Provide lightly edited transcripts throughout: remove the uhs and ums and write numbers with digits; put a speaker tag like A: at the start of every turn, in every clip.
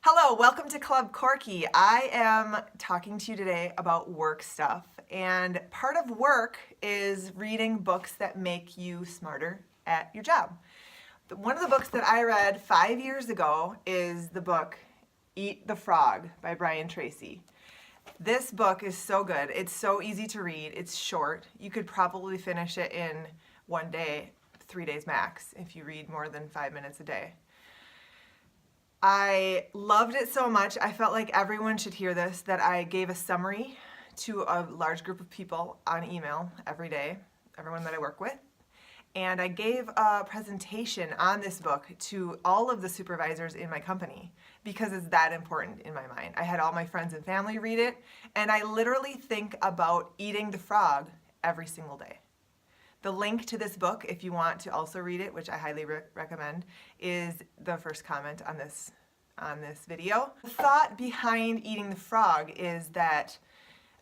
A: Hello, welcome to Club Corky. I am talking to you today about work stuff, and part of work is reading books that make you smarter at your job. One of the books that I read 5 years ago is the book Eat the Frog by Brian Tracy. This book is so good. It's so easy to read. It's short. You could probably finish it in one day, 3 days max, if you read more than 5 minutes a day. I loved it so much, I felt like everyone should hear this, that I gave a summary to a large group of people on email every day, everyone that I work with. And I gave a presentation on this book to all of the supervisors in my company because it's that important in my mind. I had all my friends and family read it, and I literally think about eating the frog every single day. The link to this book, if you want to also read it, which I highly recommend, is the first comment on this video. The thought behind eating the frog is that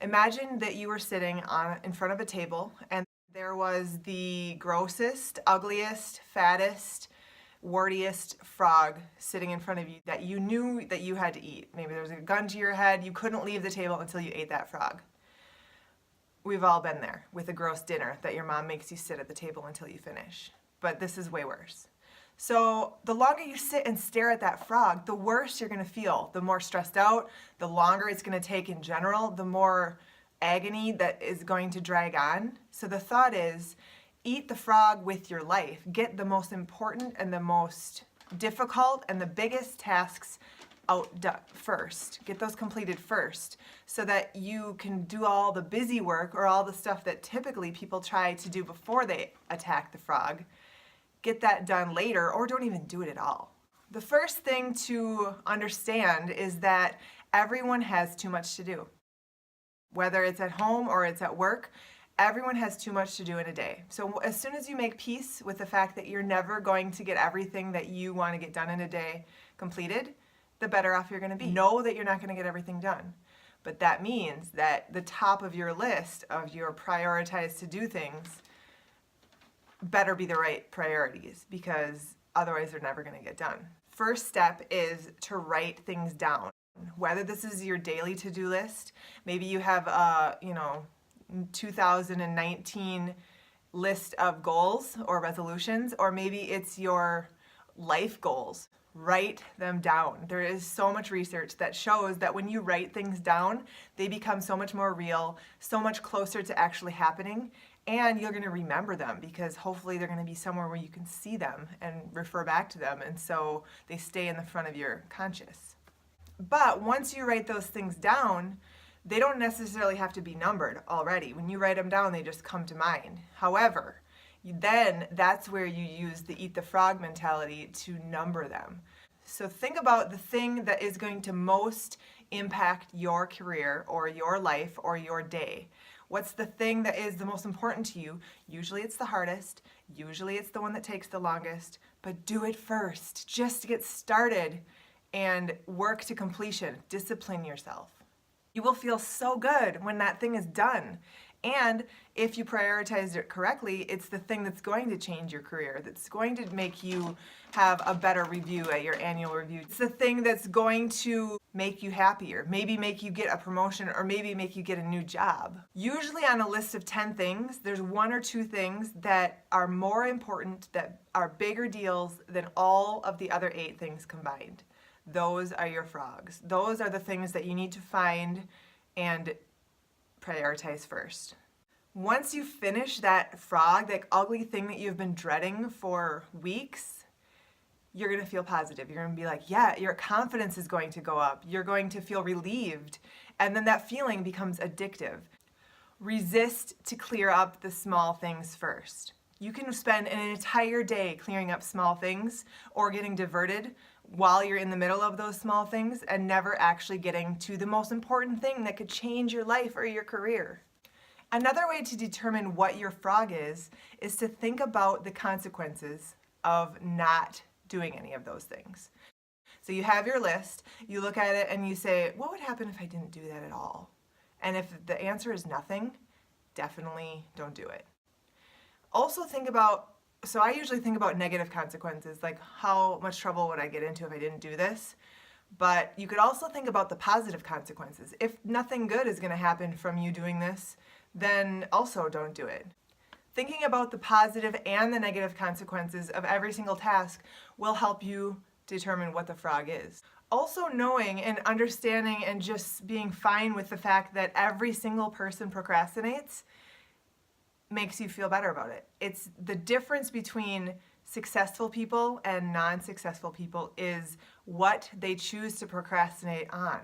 A: imagine that you were sitting in front of a table and there was the grossest, ugliest, fattest, wartiest frog sitting in front of you that you knew that you had to eat. Maybe there was a gun to your head, you couldn't leave the table until you ate that frog. We've all been there with a gross dinner that your mom makes you sit at the table until you finish. But this is way worse. So the longer you sit and stare at that frog, the worse you're gonna feel. The more stressed out, the longer it's gonna take in general, the more agony that is going to drag on. So the thought is, eat the frog with your life. Get the most important and the most difficult and the biggest tasks out first. Get those completed first so that you can do all the busy work or all the stuff that typically people try to do before they attack the frog. Get that done later or don't even do it at all. The first thing to understand is that everyone has too much to do. Whether it's at home or it's at work, everyone has too much to do in a day. So as soon as you make peace with the fact that you're never going to get everything that you want to get done in a day completed, the better off you're going to be. Know that you're not going to get everything done. But that means that the top of your list of your prioritized to do things better be the right priorities because otherwise they're never going to get done. First step is to write things down. Whether this is your daily to-do list, maybe you have a 2019 list of goals or resolutions, or maybe it's your life goals. Write them down. There is so much research that shows that when you write things down, they become so much more real, so much closer to actually happening, and you're going to remember them because hopefully they're going to be somewhere where you can see them and refer back to them, and so they stay in the front of your conscious. But once you write those things down, they don't necessarily have to be numbered already. When you write them down, they just come to mind. However, then that's where you use the eat the frog mentality to number them. So think about the thing that is going to most impact your career or your life or your day. What's the thing that is the most important to you? Usually it's the hardest, usually it's the one that takes the longest, but do it first just to get started and work to completion. Discipline yourself. You will feel so good when that thing is done. And if you prioritized it correctly, it's the thing that's going to change your career, that's going to make you have a better review at your annual review. It's the thing that's going to make you happier, maybe make you get a promotion, or maybe make you get a new job. Usually on a list of 10 things, there's 1 or 2 things that are more important, that are bigger deals than all of the other 8 things combined. Those are your frogs. Those are the things that you need to find and prioritize first. Once you finish that frog, that ugly thing that you've been dreading for weeks, you're gonna feel positive. You're gonna be like, yeah, your confidence is going to go up. You're going to feel relieved. And then that feeling becomes addictive. Resist to clear up the small things first. You can spend an entire day clearing up small things or getting diverted while you're in the middle of those small things and never actually getting to the most important thing that could change your life or your career. Another way to determine what your frog is to think about the consequences of not doing any of those things. So you have your list, you look at it and you say, what would happen if I didn't do that at all? And if the answer is nothing, definitely don't do it. Also think about, so I usually think about negative consequences, like how much trouble would I get into if I didn't do this? But you could also think about the positive consequences. If nothing good is going to happen from you doing this, then also don't do it. Thinking about the positive and the negative consequences of every single task will help you determine what the frog is. Also knowing and understanding and just being fine with the fact that every single person procrastinates makes you feel better about it. It's the difference between successful people and non-successful people is what they choose to procrastinate on.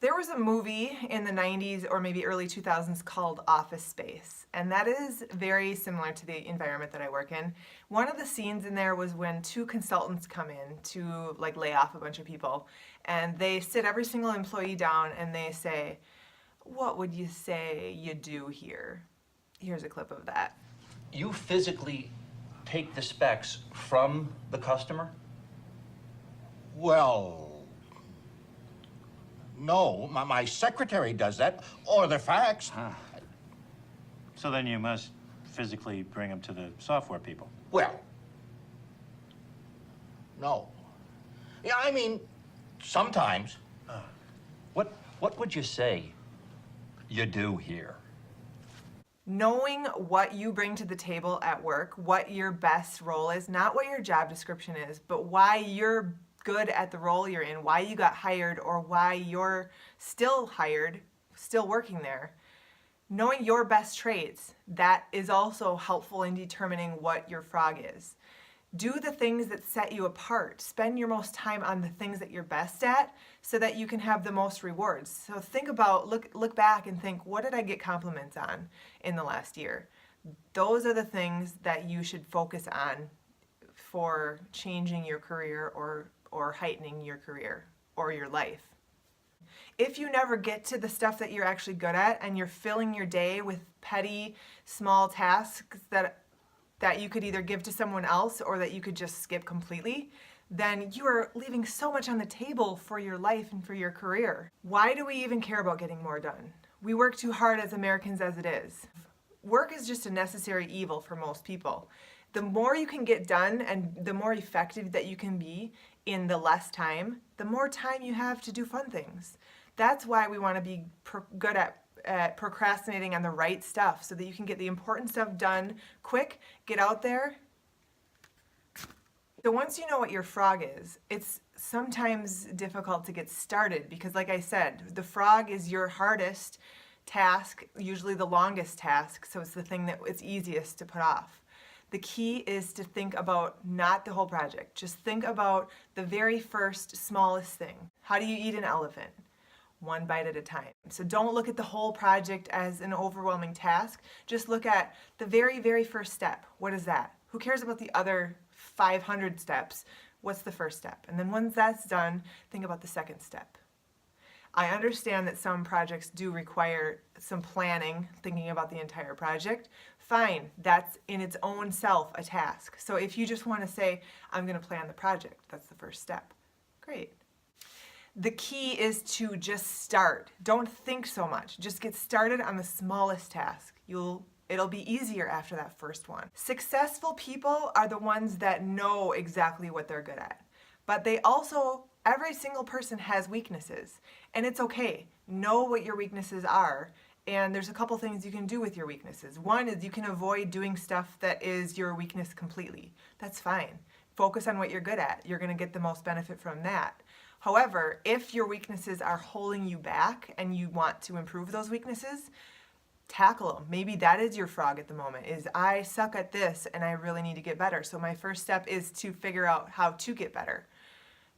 A: There was a movie in the 90s or maybe early 2000s called Office Space, and that is very similar to the environment that I work in. One of the scenes in there was when two consultants come in to like lay off a bunch of people, and they sit every single employee down and they say, "What would you say you do here?" Here's a clip of that.
B: You physically take the specs from the customer?
C: Well, no, my secretary does that, or the fax.
D: Huh. So then you must physically bring them to the software people.
C: Well, no. Yeah, I mean, sometimes.
B: What would you say you do here?
A: Knowing what you bring to the table at work, what your best role is, not what your job description is, but why you're good at the role you're in, why you got hired, or why you're still hired, still working there. Knowing your best traits, that is also helpful in determining what your frog is. Do the things that set you apart. Spend your most time on the things that you're best at so that you can have the most rewards. So think about, look back and think, what did I get compliments on in the last year? Those are the things that you should focus on for changing your career or heightening your career or your life. If you never get to the stuff that you're actually good at and you're filling your day with petty, small tasks that you could either give to someone else or that you could just skip completely, then you are leaving so much on the table for your life and for your career. Why do we even care about getting more done? We work too hard as Americans as it is. Work is just a necessary evil for most people. The more you can get done and the more effective that you can be in the less time, the more time you have to do fun things. That's why we want to be good at procrastinating on the right stuff so that you can get the important stuff done quick, get out there. So once you know what your frog is, it's sometimes difficult to get started because like I said, the frog is your hardest task, usually the longest task, so it's the thing that it's easiest to put off. The key is to think about not the whole project, just think about the very first smallest thing. How do you eat an elephant? One bite at a time. So don't look at the whole project as an overwhelming task. Just look at the very, very first step. What is that? Who cares about the other 500 steps? What's the first step? And then once that's done, think about the second step. I understand that some projects do require some planning, thinking about the entire project. Fine, that's in its own self a task. So if you just want to say, I'm going to plan the project, that's the first step. Great. The key is to just start. Don't think so much. Just get started on the smallest task. It'll be easier after that first one. Successful people are the ones that know exactly what they're good at. But they also, every single person has weaknesses. And it's okay. Know what your weaknesses are. And there's a couple things you can do with your weaknesses. One is you can avoid doing stuff that is your weakness completely. That's fine. Focus on what you're good at. You're going to get the most benefit from that. However, if your weaknesses are holding you back and you want to improve those weaknesses, tackle them. Maybe that is your frog at the moment, is I suck at this and I really need to get better. So my first step is to figure out how to get better.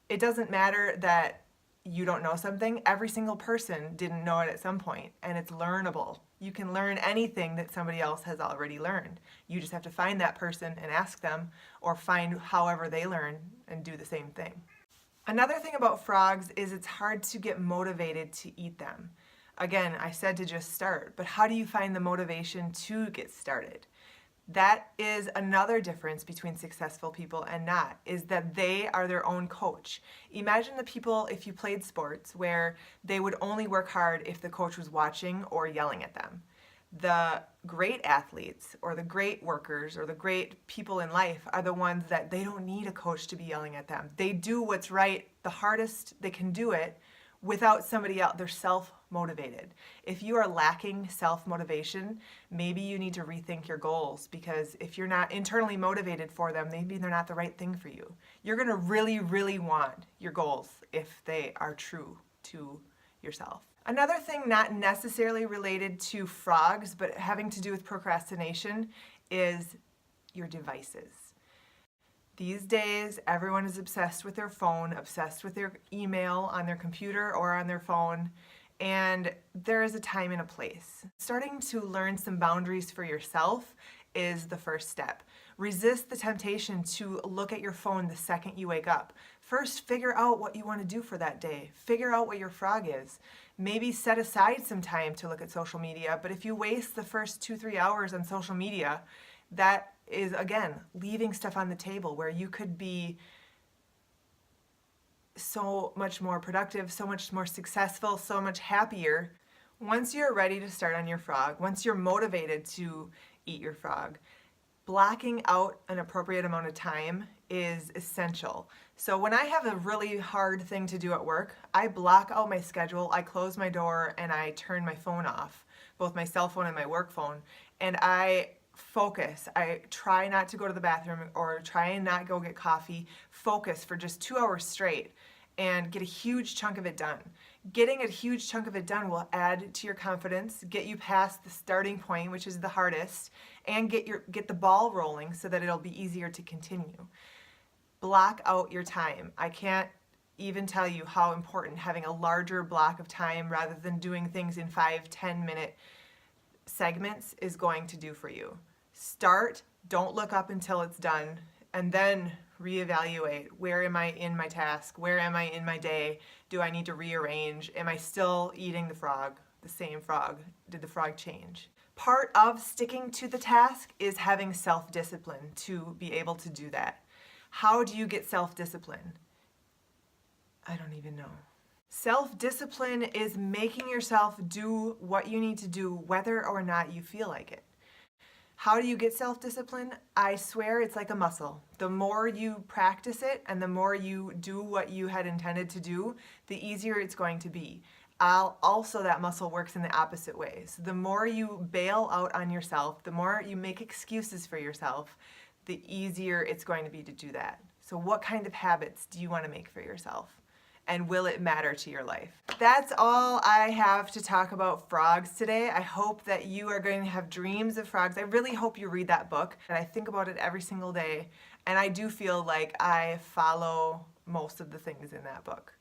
A: It doesn't matter that you don't know something. Every single person didn't know it at some point, and it's learnable. You can learn anything that somebody else has already learned. You just have to find that person and ask them, or find however they learn and do the same thing. Another thing about frogs is it's hard to get motivated to eat them. Again, I said to just start, but how do you find the motivation to get started? That is another difference between successful people and not, is that they are their own coach. Imagine the people, if you played sports, where they would only work hard if the coach was watching or yelling at them. The great athletes or the great workers or the great people in life are the ones that they don't need a coach to be yelling at them. They do what's right the hardest they can do it without somebody else. They're self-motivated. If you are lacking self-motivation, maybe you need to rethink your goals, because if you're not internally motivated for them, maybe they're not the right thing for you. You're going to really, really want your goals if they are true to yourself. Another thing not necessarily related to frogs, but having to do with procrastination, is your devices. These days, everyone is obsessed with their phone, obsessed with their email on their computer or on their phone, and there is a time and a place. Starting to learn some boundaries for yourself is the first step. Resist the temptation to look at your phone the second you wake up. First, figure out what you want to do for that day. Figure out what your frog is. Maybe set aside some time to look at social media, but if you waste the first 2-3 hours on social media, that is, again, leaving stuff on the table where you could be so much more productive, so much more successful, so much happier. Once you're ready to start on your frog, once you're motivated to eat your frog, blocking out an appropriate amount of time is essential. So when I have a really hard thing to do at work, I block out my schedule, I close my door, and I turn my phone off, both my cell phone and my work phone, and I focus. I try not to go to the bathroom or try and not go get coffee. Focus for just 2 hours straight and get a huge chunk of it done. Getting a huge chunk of it done will add to your confidence, get you past the starting point, which is the hardest, and get the ball rolling so that it'll be easier to continue. Block out your time. I can't even tell you how important having a larger block of time rather than doing things in 5-10 minute segments is going to do for you. Start, don't look up until it's done, and then reevaluate. Where am I in my task? Where am I in my day? Do I need to rearrange? Am I still eating the frog, the same frog? Did the frog change? Part of sticking to the task is having self-discipline to be able to do that. How do you get self-discipline? I don't even know. Self-discipline is making yourself do what you need to do whether or not you feel like it. How do you get self-discipline? I swear it's like a muscle. The more you practice it and the more you do what you had intended to do, the easier it's going to be. Also, that muscle works in the opposite way. So the more you bail out on yourself, the more you make excuses for yourself, the easier it's going to be to do that. So what kind of habits do you want to make for yourself? And will it matter to your life? That's all I have to talk about frogs today. I hope that you are going to have dreams of frogs. I really hope you read that book. And I think about it every single day. And I do feel like I follow most of the things in that book.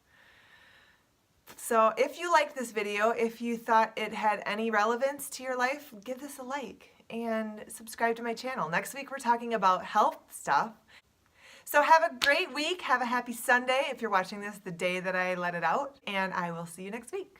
A: So if you liked this video, if you thought it had any relevance to your life, give this a like and subscribe to my channel. Next week we're talking about health stuff. So have a great week. Have a happy Sunday if you're watching this the day that I let it out. And I will see you next week.